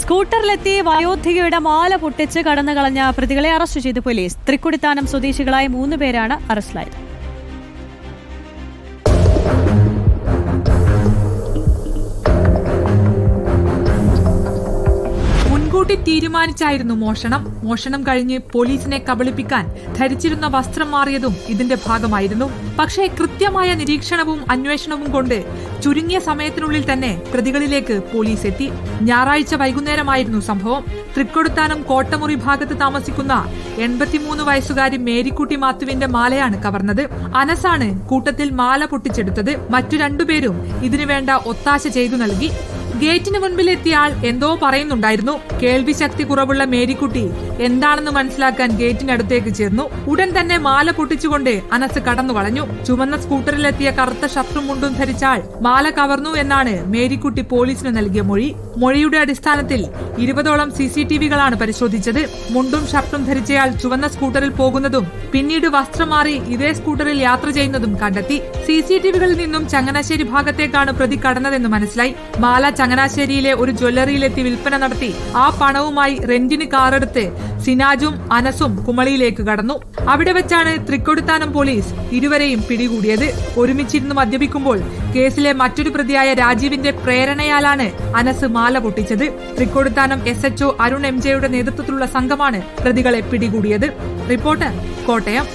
സ്കൂട്ടറിലെത്തി വയോധികയുടെ മാല പൊട്ടിച്ച് കടന്നു കളഞ്ഞ പ്രതികളെ അറസ്റ്റ് ചെയ്ത് പോലീസ്. തൃക്കുടിത്താനം സ്വദേശികളായ 3 പേരാണ് അറസ്റ്റിലായത്. മുൻകൂട്ടി തീരുമാനിച്ചായിരുന്നു മോഷണം കഴിഞ്ഞ് പോലീസിനെ കബളിപ്പിക്കാൻ ധരിച്ചിരുന്ന വസ്ത്രം മാറിയതും ഇതിന്റെ ഭാഗമായിരുന്നു. പക്ഷേ കൃത്യമായ നിരീക്ഷണവും അന്വേഷണവും കൊണ്ട് ചുരുങ്ങിയ സമയത്തിനുള്ളിൽ തന്നെ പ്രതികളിലേക്ക് പോലീസ് എത്തി. ഞായറാഴ്ച വൈകുന്നേരമായിരുന്നു സംഭവം. തൃക്കൊടുത്താനം കോട്ടമുറി ഭാഗത്ത് താമസിക്കുന്ന 83 വയസ്സുകാരി മേരിക്കുട്ടി മാത്തുവിന്റെ മാലയാണ് കവർന്നത്. അനസാണ് കൂട്ടത്തിൽ മാല പൊട്ടിച്ചെടുത്തത്. മറ്റു 2 പേരും ഇതിനുവേണ്ട ഒത്താശ ചെയ്തു നൽകി. ഗേറ്റിന് മുൻപിലെത്തിയ ആൾ എന്തോ പറയുന്നുണ്ടായിരുന്നു. കേൾവി ശക്തി കുറവുള്ള മേരിക്കുട്ടി എന്താണെന്ന് മനസ്സിലാക്കാൻ ഗേറ്റിനടുത്തേക്ക് ചേർന്നു. ഉടൻ തന്നെ മാല പൊട്ടിച്ചുകൊണ്ട് അനസ് കടന്നു കളഞ്ഞു. ചുവന്ന സ്കൂട്ടറിലെത്തിയ കറുത്ത ഷർട്ടും മുണ്ടും ധരിച്ച ആൾ മാല കവർന്നു എന്നാണ് മേരിക്കുട്ടി പോലീസിന് നൽകിയ മൊഴി. മൊഴിയുടെ അടിസ്ഥാനത്തിൽ 20ഓളം CCTVകളാണ് പരിശോധിച്ചത്. മുണ്ടും ഷർട്ടും ധരിച്ചയാൾ ചുവന്ന സ്കൂട്ടറിൽ പോകുന്നതും പിന്നീട് വസ്ത്രം മാറി ഇതേ സ്കൂട്ടറിൽ യാത്ര ചെയ്യുന്നതും കണ്ടെത്തി. CCTVകളിൽ നിന്നും ചങ്ങനാശ്ശേരി ഭാഗത്തേക്കാണ് പ്രതി കടന്നതെന്ന് മനസ്സിലായി. മാല ചങ്ങനാശ്ശേരിയിലെ ഒരു ജ്വല്ലറിയിലെത്തി വിൽപ്പന നടത്തി ആ പണവുമായി റെന്റിന് കാറെടുത്ത് സിനാജും അനസും കുമളിയിലേക്ക് കടന്നു. അവിടെ വെച്ചാണ് തൃക്കൊടുത്താനം പോലീസ് ഇരുവരെയും പിടികൂടിയത്. ഒരുമിച്ചിരുന്ന് മദ്യപിക്കുമ്പോൾ കേസിലെ മറ്റൊരു പ്രതിയായ രാജീവിന്റെ പ്രേരണയാലാണ് അനസ് മാല പൊട്ടിച്ചത്. തൃക്കൊടുത്താനം SHO അരുൺ MJ യുടെ നേതൃത്വത്തിലുള്ള സംഘമാണ് പ്രതികളെ പിടികൂടിയത്. റിപ്പോർട്ടർ, കോട്ടയം.